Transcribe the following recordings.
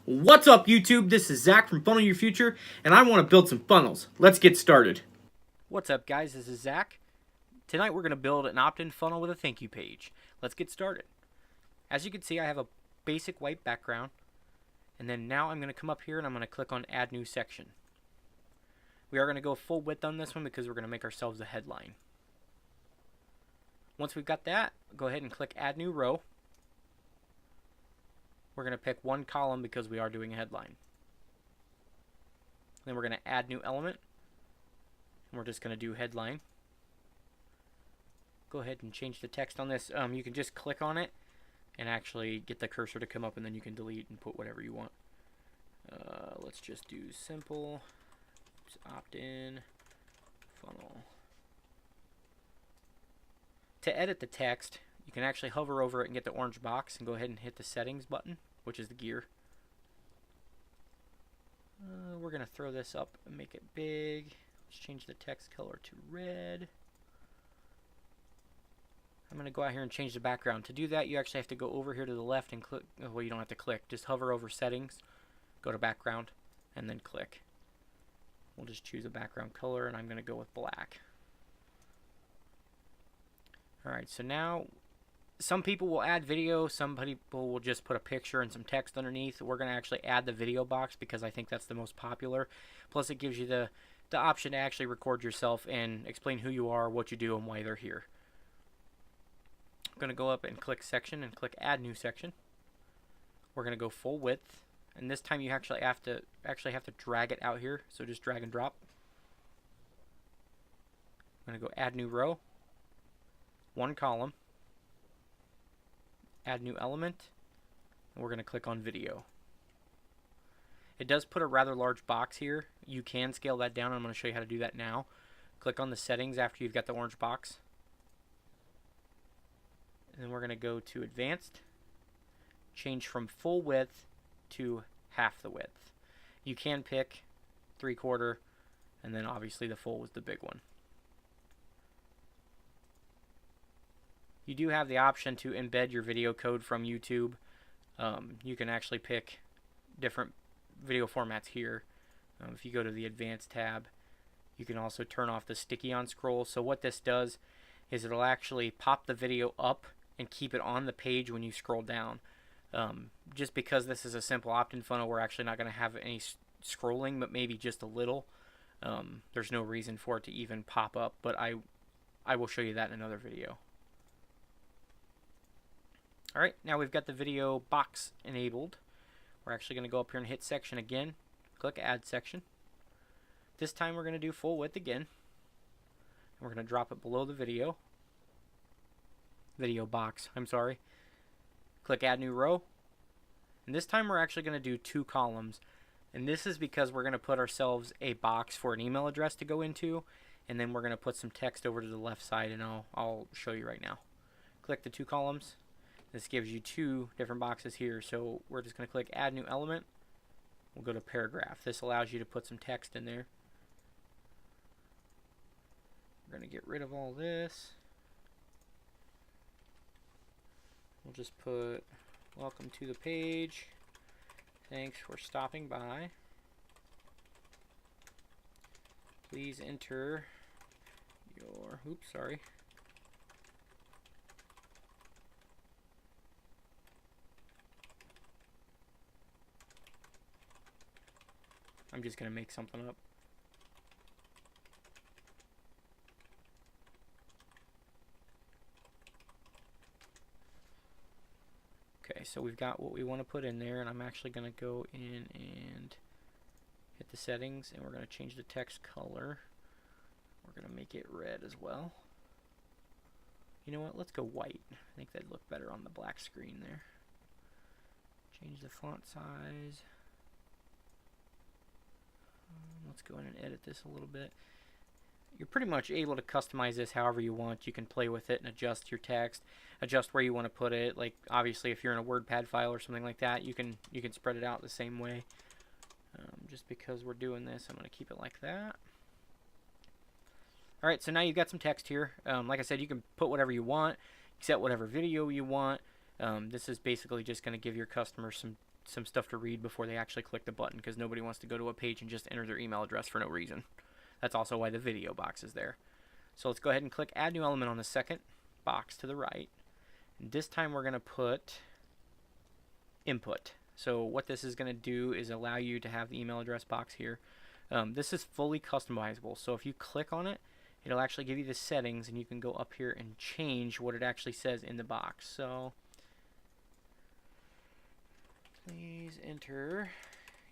What's up, YouTube? This is Zach from Funnel Your Future, and I want to build some funnels. Let's get started. What's up, guys? This is Zach. Tonight we're going to build an opt-in funnel with a thank you page. Let's get started. As you can see, I have a basic white background, and then now I'm going to come up here and I'm going to click on Add New Section. We are going to go full width on this one because we're going to make ourselves the headline. Once we've got that, go ahead and click Add New Row. We're going to pick one column because we are doing a headline. Then we're going to add new element. And we're just going to do headline. Go ahead and change the text on this. You can just click on it and actually get the cursor to come up, and then you can delete and put whatever you want. Let's just do simple opt-in funnel. To edit the text, you can actually hover over it and get the orange box and go ahead and hit the settings button, which is the gear. We're going to throw this up and make it big. Let's change the text color to red. I'm going to go out here and change the background. To do that, you actually have to go over here to the left and click. Well, you don't have to click. Just hover over settings, go to background, and then click. We'll just choose a background color, and I'm going to go with black. Alright, so now some people will add video, some people will just put a picture and some text underneath. We're going to actually add the video box because I think that's the most popular. Plus it gives you the option to actually record yourself and explain who you are, what you do, and why they're here. I'm going to go up and click section and click add new section. We're going to go full width, and this time you actually have to drag it out here, so just drag and drop. I'm going to go add new row. One column, add new element, and we're going to click on video. It does put a rather large box here. You can scale that down, and I'm going to show you how to do that now. Click on the settings after you've got the orange box. And then we're going to go to advanced, change from full width to half the width. You can pick 3/4, and then obviously the full was the big one. You do have the option to embed your video code from YouTube. You can actually pick different video formats here. If you go to the Advanced tab, you can also turn off the sticky on scroll. So what this does is it'll actually pop the video up and keep it on the page when you scroll down. Just because this is a simple opt-in funnel, we're actually not going to have any scrolling, but maybe just a little. There's no reason for it to even pop up, but I will show you that in another video. Alright, now we've got the video box enabled. We're actually going to go up here and hit section again. Click add section. This time we're going to do full width again. And we're going to drop it below the video box. I'm sorry. Click add new row. And this time we're actually going to do 2 columns. And this is because we're going to put ourselves a box for an email address to go into. And then we're going to put some text over to the left side, and I'll show you right now. Click the 2 columns. This gives you 2 different boxes here, so we're just going to click add new element. We'll go to paragraph. This allows you to put some text in there. We're going to get rid of all this. We'll just put welcome to the page. Thanks for stopping by. Please enter your, oops, sorry. I'm just going to make something up. Okay, so we've got what we want to put in there, and I'm actually going to go in and hit the settings, and we're going to change the text color. We're going to make it red as well. You know what? Let's go white. I think that'd look better on the black screen there. Change the font size. Let's go in and edit this a little bit. You're pretty much able to customize this however you want. You can play with it and adjust your text, adjust where you want to put it. Like obviously, if you're in a WordPad file or something like that, you can spread it out the same way. Just because we're doing this, I'm going to keep it like that. All right, so now you've got some text here. Like I said, you can put whatever you want, set whatever video you want. This is basically just going to give your customers some stuff to read before they actually click the button, because nobody wants to go to a page and just enter their email address for no reason. That's also why the video box is there. So let's go ahead and click Add New Element on the second box to the right. And this time we're going to put Input. So what this is going to do is allow you to have the email address box here. This is fully customizable, so if you click on it, it'll actually give you the settings, and you can go up here and change what it actually says in the box. So please enter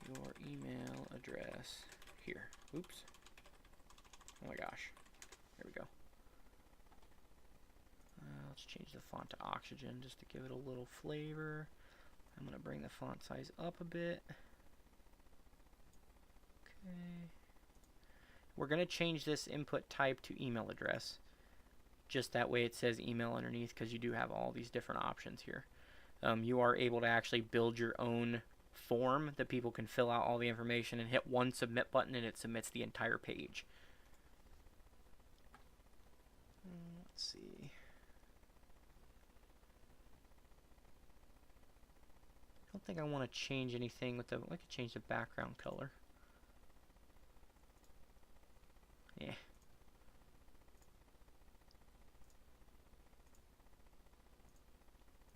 your email address here. Oops. Oh my gosh. There we go. Let's change the font to Oxygen just to give it a little flavor. I'm going to bring the font size up a bit. Okay. We're going to change this input type to email address. Just that way it says email underneath, because you do have all these different options here. You are able to actually build your own form that people can fill out all the information and hit one submit button, and it submits the entire page. Let's see. I don't think I want to change anything with the, I could change the background color. Yeah.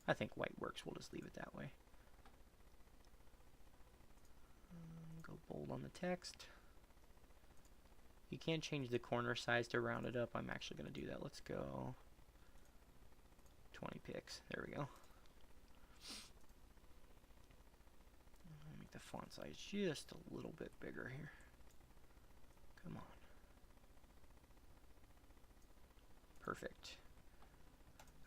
I think white works. We'll just leave it that way. Go bold on the text. You can change the corner size to round it up. I'm actually going to do that. Let's go 20 pixels. There we go. Make the font size just a little bit bigger here. Come on. Perfect.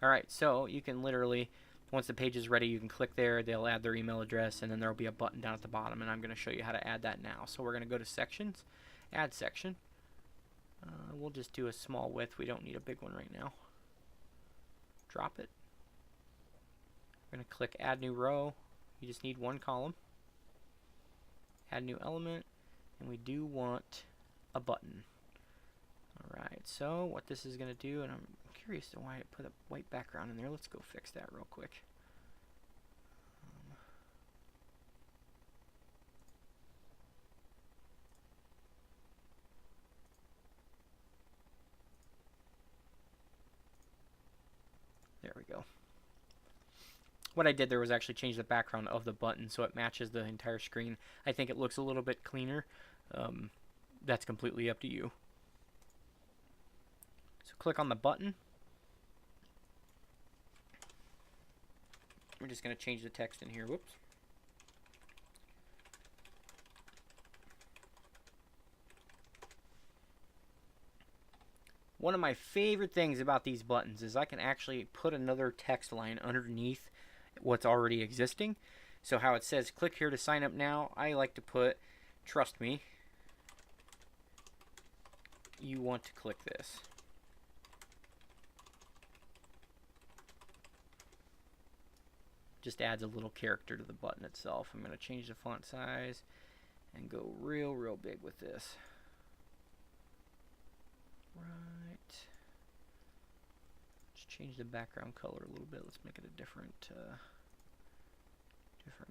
Alright, so you can literally, once the page is ready, you can click there, they'll add their email address, and then there will be a button down at the bottom, and I'm going to show you how to add that now. So we're going to go to Sections, Add Section. We'll just do a small width. We don't need a big one right now. Drop it. We're going to click Add New Row. You just need one column. Add New Element, and we do want a button. Alright, so what this is going to do, and I'm curious to why it put a white background in there. Let's go fix that real quick. There we go. What I did there was actually change the background of the button so it matches the entire screen. I think it looks a little bit cleaner. That's completely up to you. So click on the button. We're just going to change the text in here. Whoops. One of my favorite things about these buttons is I can actually put another text line underneath what's already existing. So how it says click here to sign up now, I like to put trust me, you want to click this. Just adds a little character to the button itself. I'm going to change the font size and go real big with this. Right. Just change the background color a little bit. Let's make it a different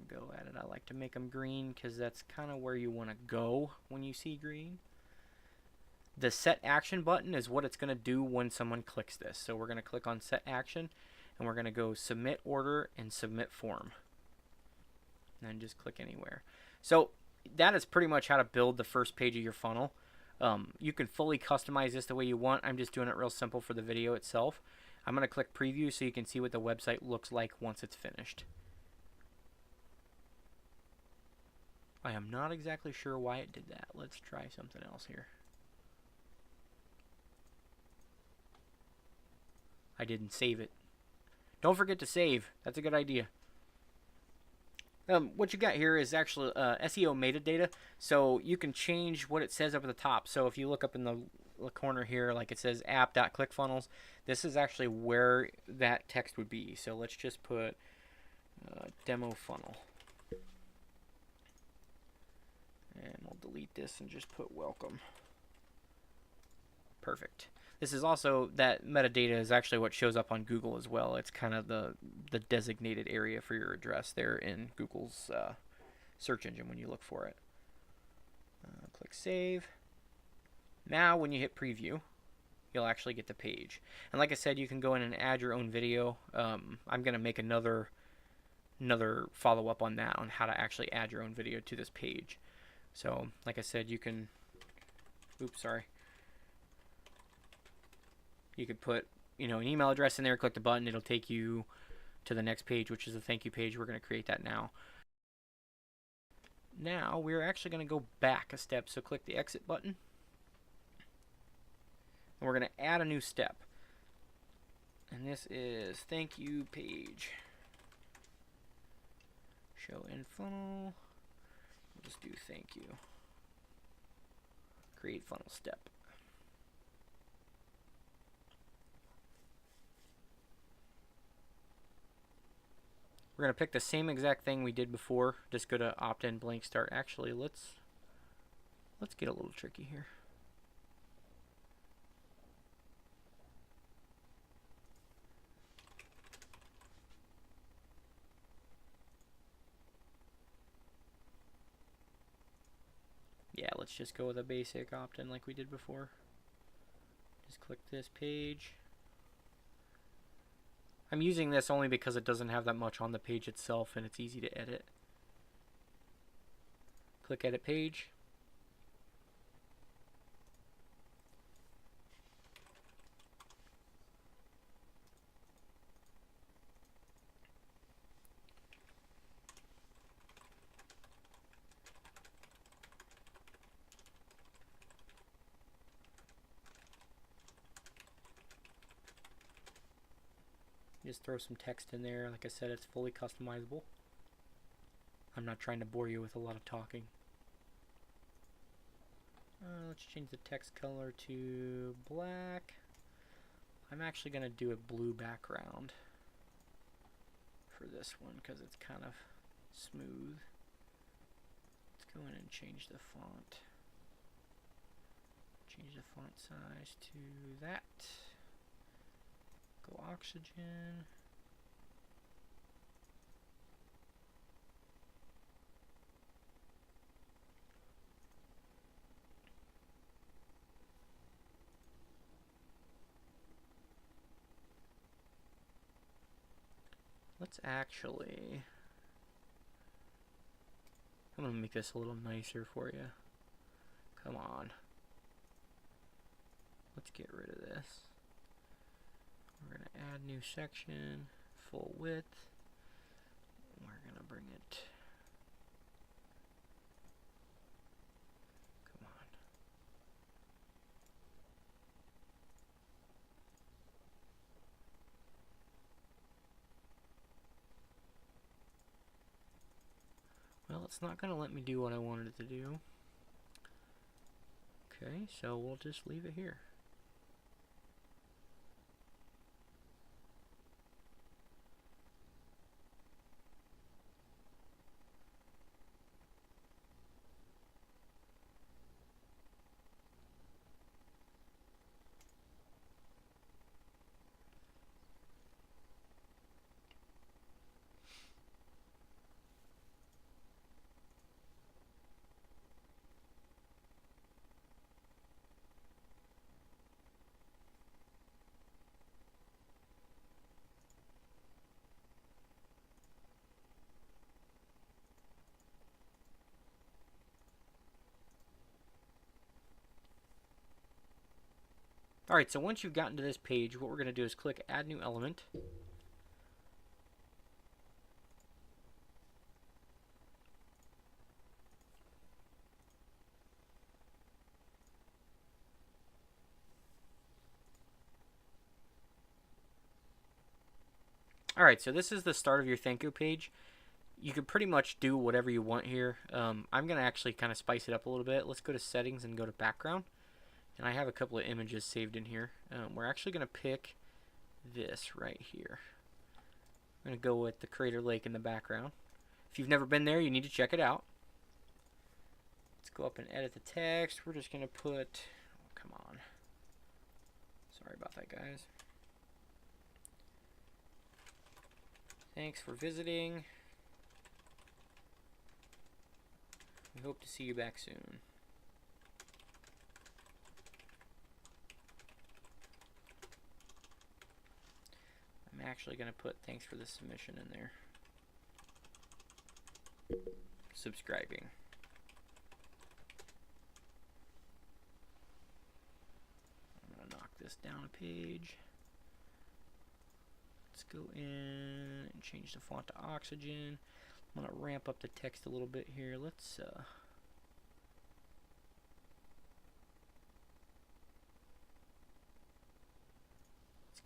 go at it. I like to make them green because that's kind of where you want to go when you see green. The Set Action button is what it's going to do when someone clicks this. So we're going to click on Set Action, and we're going to go Submit Order and Submit Form. And then just click anywhere. So that is pretty much how to build the first page of your funnel. You can fully customize this the way you want. I'm just doing it real simple for the video itself. I'm going to click Preview so you can see what the website looks like once it's finished. I am not exactly sure why it did that. Let's try something else here. I didn't save it. Don't forget to save. That's a good idea. What you got here is actually SEO metadata, so you can change what it says up at the top. So if you look up in the corner here, like it says app.clickfunnels, this is actually where that text would be. So let's just put demo funnel. And we'll delete this and just put welcome. Perfect. This is also, that metadata is actually what shows up on Google as well. It's kind of the designated area for your address there in Google's search engine when you look for it. Click Save. Now when you hit Preview, you'll actually get the page. And like I said, you can go in and add your own video. I'm going to make another follow-up on that, on how to actually add your own video to this page. So like I said, you can, oops, sorry. You could put, you know, an email address in there, click the button, it'll take you to the next page, which is the thank you page. We're going to create that now. Now we're actually going to go back a step, so click the exit button. And we're going to add a new step. And this is thank you page. Show in funnel. We'll just do thank you. Create funnel step. We're going to pick the same exact thing we did before. Just go to opt-in blank start. Actually, let's get a little tricky here. Yeah, let's just go with a basic opt-in like we did before. Just click this page. I'm using this only because it doesn't have that much on the page itself and it's easy to edit. Click Edit Page. Just throw some text in there. Like I said, it's fully customizable. I'm not trying to bore you with a lot of talking. Let's change the text color to black. I'm actually going to do a blue background for this one because it's kind of smooth. Let's go in and change the font. Change the font size to that. Go oxygen. Let's actually, I'm going to make this a little nicer for you. Come on. Let's get rid of this. We're going to add new section, full width. We're going to bring it, come on. Well, it's not going to let me do what I wanted it to do. Okay, so we'll just leave it here. Alright, so once you've gotten to this page, what we're going to do is click Add New Element. Alright, so this is the start of your thank you page. You can pretty much do whatever you want here. I'm going to actually kind of spice it up a little bit. Let's go to Settings and go to Background. And I have a couple of images saved in here. We're actually going to pick this right here. I'm going to go with the Crater Lake in the background. If you've never been there, you need to check it out. Let's go up and edit the text. We're just going to put, oh, come on. Sorry about that, guys. Thanks for visiting. We hope to see you back soon. I'm actually going to put thanks for the submission in there. Subscribing. I'm going to knock this down a page. Let's go in and change the font to Oxygen. I'm going to ramp up the text a little bit here. Let's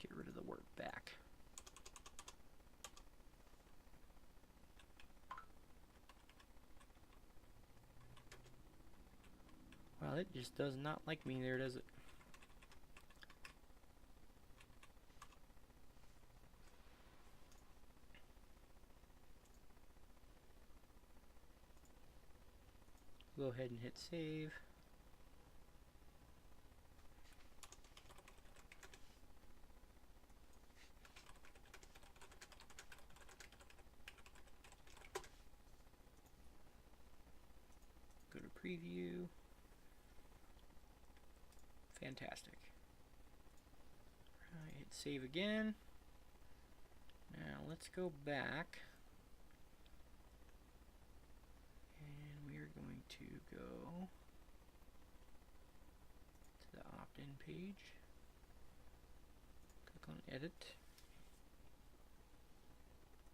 get rid of the word back. Well, it just does not like me there, does it? Go ahead and hit save. Go to preview. Fantastic. All right, hit save again. Now let's go back. And we are going to go to the opt-in page. Click on edit.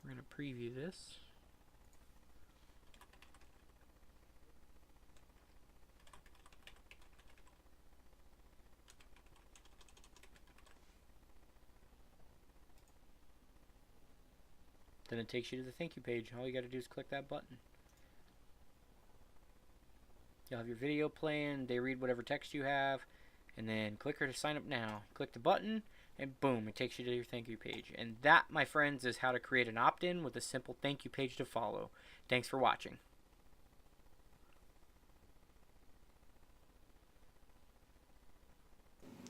We're going to preview this. Then it takes you to the thank you page. All you got to do is click that button. You'll have your video playing. They read whatever text you have. And then click here to sign up now. Click the button and boom, it takes you to your thank you page. And that, my friends, is how to create an opt-in with a simple thank you page to follow. Thanks for watching.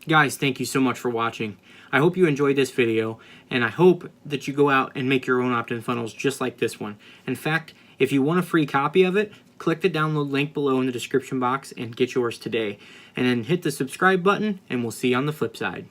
Guys, thank you so much for watching. I hope you enjoyed this video, and I hope that you go out and make your own opt-in funnels just like this one. In fact, if you want a free copy of it, click the download link below in the description box and get yours today. And then hit the subscribe button, and we'll see you on the flip side.